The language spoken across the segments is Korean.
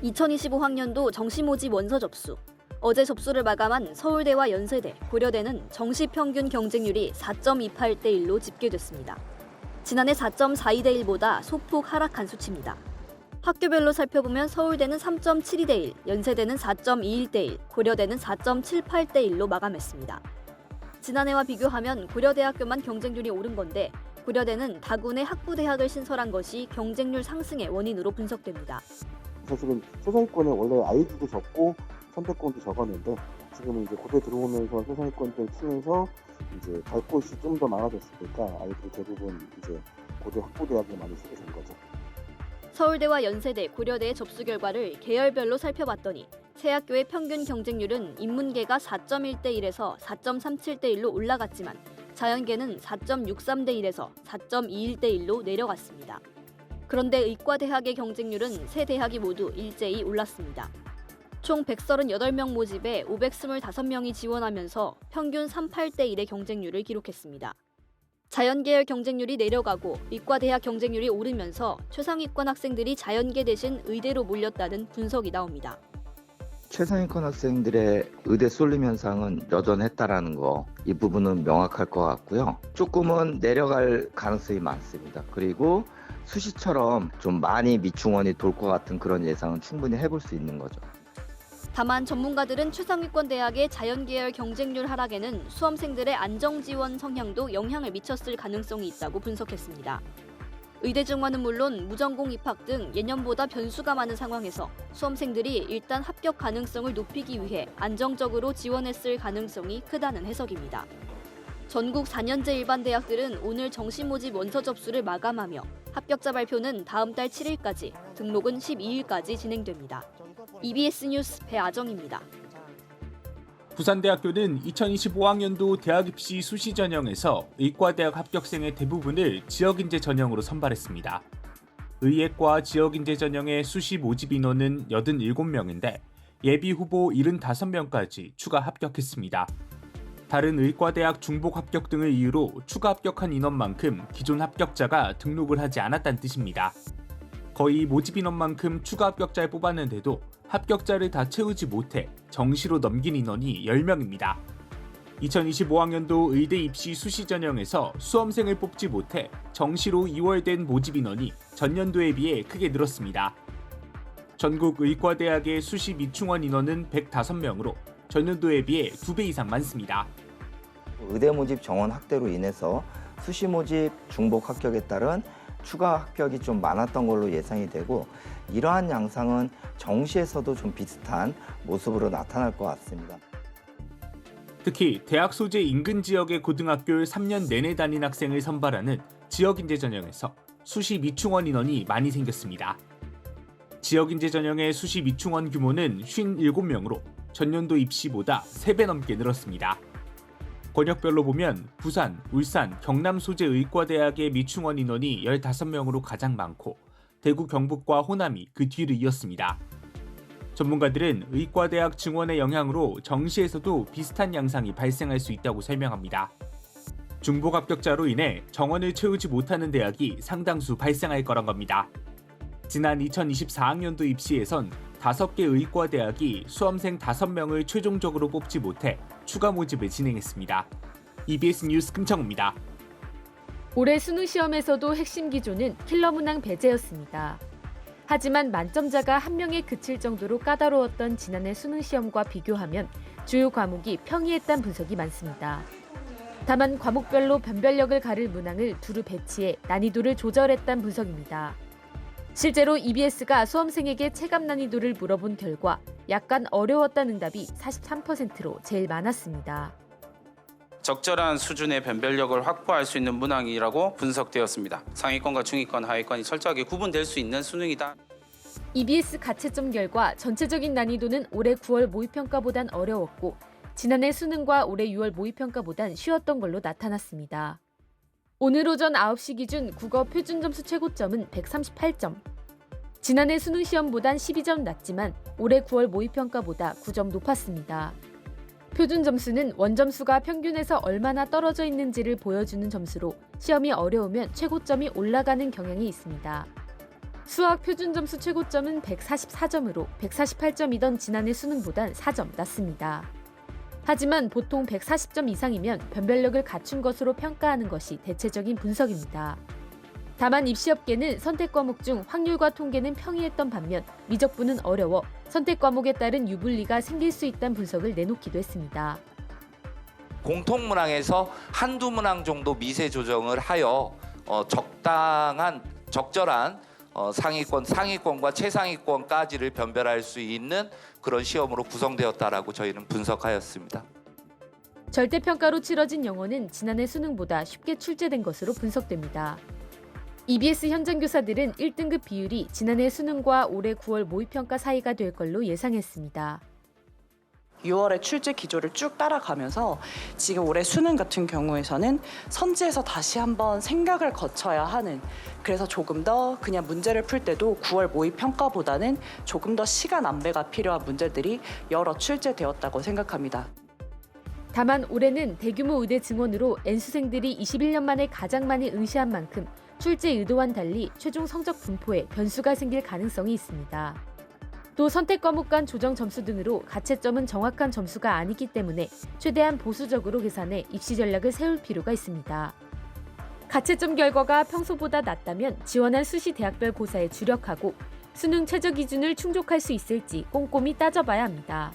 2025학년도 정시 모집 원서 접수. 어제 접수를 마감한 서울대와 연세대, 고려대는 정시 평균 경쟁률이 4.28대 1로 집계됐습니다. 지난해 4.42대 1보다 소폭 하락한 수치입니다. 학교별로 살펴보면 서울대는 3.72대 1, 연세대는 4.21대 1, 고려대는 4.78대 1로 마감했습니다. 지난해와 비교하면 고려대학교만 경쟁률이 오른 건데 고려대는 다군의 학부대학을 신설한 것이 경쟁률 상승의 원인으로 분석됩니다. 사실은 최상위권에 원래 아이들도 적고 선택권도 적었는데 지금은 이제 고대 들어오면서 최상위권들 치면서 이제 갈 곳이 좀 더 많아졌으니까 아이들이 대부분 이제 고대 학부대학에 많이 쓰게 된 거죠. 서울대와 연세대, 고려대의 접수 결과를 계열별로 살펴봤더니 세 학교의 평균 경쟁률은 인문계가 4.1대 1에서 4.37대 1로 올라갔지만 자연계는 4.63대 1에서 4.21대 1로 내려갔습니다. 그런데 의과대학의 경쟁률은 세 대학이 모두 일제히 올랐습니다. 총 138명 모집에 525명이 지원하면서 평균 38대 1의 경쟁률을 기록했습니다. 자연계열 경쟁률이 내려가고 의과대학 경쟁률이 오르면서 최상위권 학생들이 자연계 대신 의대로 몰렸다는 분석이 나옵니다. 최상위권 학생들의 의대 쏠림 현상은 여전했다라는 거, 이 부분은 명확할 것 같고요. 조금은 내려갈 가능성이 많습니다. 그리고 수시처럼 좀 많이 미충원이 돌 것 같은 그런 예상은 충분히 해볼 수 있는 거죠. 다만 전문가들은 최상위권 대학의 자연계열 경쟁률 하락에는 수험생들의 안정지원 성향도 영향을 미쳤을 가능성이 있다고 분석했습니다. 의대 증원은 물론 무전공 입학 등 예년보다 변수가 많은 상황에서 수험생들이 일단 합격 가능성을 높이기 위해 안정적으로 지원했을 가능성이 크다는 해석입니다. 전국 4년제 일반 대학들은 오늘 정시 모집 원서 접수를 마감하며 합격자 발표는 다음 달 7일까지, 등록은 12일까지 진행됩니다. EBS 뉴스 배아정입니다. 부산대학교는 2025학년도 대학 입시 수시 전형에서 의과대학 합격생의 대부분을 지역인재 전형으로 선발했습니다. 의예과 지역인재 전형의 수시 모집 인원은 87명인데 예비 후보 75명까지 추가 합격했습니다. 다른 의과대학 중복 합격 등을 이유로 추가 합격한 인원만큼 기존 합격자가 등록을 하지 않았다는 뜻입니다. 거의 모집 인원만큼 추가 합격자를 뽑았는데도 합격자를 다 채우지 못해 정시로 넘긴 인원이 10명입니다. 2025학년도 의대 입시 수시 전형에서 수험생을 뽑지 못해 정시로 2월 된 모집 인원이 전년도에 비해 크게 늘었습니다. 전국 의과대학의 수시 미충원 인원은 105명으로 전년도에 비해 2배 이상 많습니다. 의대 모집 정원 확대로 인해서 수시 모집 중복 합격에 따른 추가 합격이 좀 많았던 걸로 예상이 되고 이러한 양상은 정시에서도 좀 비슷한 모습으로 나타날 것 같습니다. 특히 대학 소재 인근 지역의 고등학교를 3년 내내 다닌 학생을 선발하는 지역인재 전형에서 수시 미충원 인원이 많이 생겼습니다. 지역인재 전형의 수시 미충원 규모는 57명으로 전년도 입시보다 3배 넘게 늘었습니다. 권역별로 보면 부산, 울산, 경남 소재 의과대학의 미충원 인원이 15명으로 가장 많고 대구, 경북과 호남이 그 뒤를 이었습니다. 전문가들은 의과대학 증원의 영향으로 정시에서도 비슷한 양상이 발생할 수 있다고 설명합니다. 중복 합격자로 인해 정원을 채우지 못하는 대학이 상당수 발생할 거란 겁니다. 지난 2024학년도 입시에선 5개 의과대학이 수험생 5명을 최종적으로 뽑지 못해 추가 모집을 진행했습니다. EBS 뉴스 금창우입니다. 올해 수능 시험에서도 핵심 기조는 킬러 문항 배제였습니다. 하지만 만점자가 한 명에 그칠 정도로 까다로웠던 지난해 수능 시험과 비교하면 주요 과목이 평이했다는 분석이 많습니다. 다만 과목별로 변별력을 가를 문항을 두루 배치해 난이도를 조절했다는 분석입니다. 실제로 EBS가 수험생에게 체감 난이도를 물어본 결과 약간 어려웠다는 응답이 43%로 제일 많았습니다. 적절한 수준의 변별력을 확보할 수 있는 문항이라고 분석되었습니다. 상위권과 중위권, 하위권이 철저하게 구분될 수 있는 수능이다. EBS 가채점 결과 전체적인 난이도는 올해 9월 모의평가보단 어려웠고 지난해 수능과 올해 6월 모의평가보단 쉬웠던 걸로 나타났습니다. 오늘 오전 9시 기준 국어 표준점수 최고점은 138점. 지난해 수능 시험보단 12점 낮지만 올해 9월 모의평가보다 9점 높았습니다. 표준 점수는 원점수가 평균에서 얼마나 떨어져 있는지를 보여주는 점수로 시험이 어려우면 최고점이 올라가는 경향이 있습니다. 수학 표준 점수 최고점은 144점으로 148점이던 지난해 수능보단 4점 낮습니다. 하지만 보통 140점 이상이면 변별력을 갖춘 것으로 평가하는 것이 대체적인 분석입니다. 다만 입시업계는 선택 과목 중 확률과 통계는 평이했던 반면 미적분은 어려워 선택 과목에 따른 유불리가 생길 수 있다는 분석을 내놓기도 했습니다. 공통문항에서 한두 문항 정도 미세 조정을 하여 적절한 상위권과 최상위권까지를 변별할 수 있는 그런 시험으로 구성되었다라고 저희는 분석하였습니다. 절대평가로 치러진 영어는 지난해 수능보다 쉽게 출제된 것으로 분석됩니다. EBS 현장 교사들은 1등급 비율이 지난해 수능과 올해 9월 모의평가 사이가 될 걸로 예상했습니다. 6월의 출제 기조를 쭉 따라가면서 지금 올해 수능 같은 경우에서는 선지에서 다시 한번 생각을 거쳐야 하는, 그래서 조금 더 그냥 문제를 풀 때도 9월 모의평가보다는 조금 더 시간 안배가 필요한 문제들이 여러 출제되었다고 생각합니다. 다만 올해는 대규모 의대 증원으로 N수생들이 21년 만에 가장 많이 응시한 만큼 출제 의도와는 달리 최종 성적 분포에 변수가 생길 가능성이 있습니다. 또 선택 과목 간 조정 점수 등으로 가채점은 정확한 점수가 아니기 때문에 최대한 보수적으로 계산해 입시 전략을 세울 필요가 있습니다. 가채점 결과가 평소보다 낮다면 지원한 수시 대학별 고사에 주력하고 수능 최저 기준을 충족할 수 있을지 꼼꼼히 따져봐야 합니다.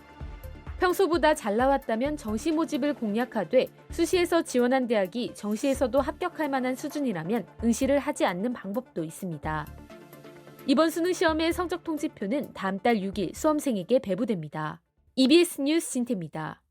평소보다 잘 나왔다면 정시 모집을 공략하되 수시에서 지원한 대학이 정시에서도 합격할 만한 수준이라면 응시를 하지 않는 방법도 있습니다. 이번 수능 시험의 성적 통지표는 다음 달 6일 수험생에게 배부됩니다. EBS 뉴스 진태입니다.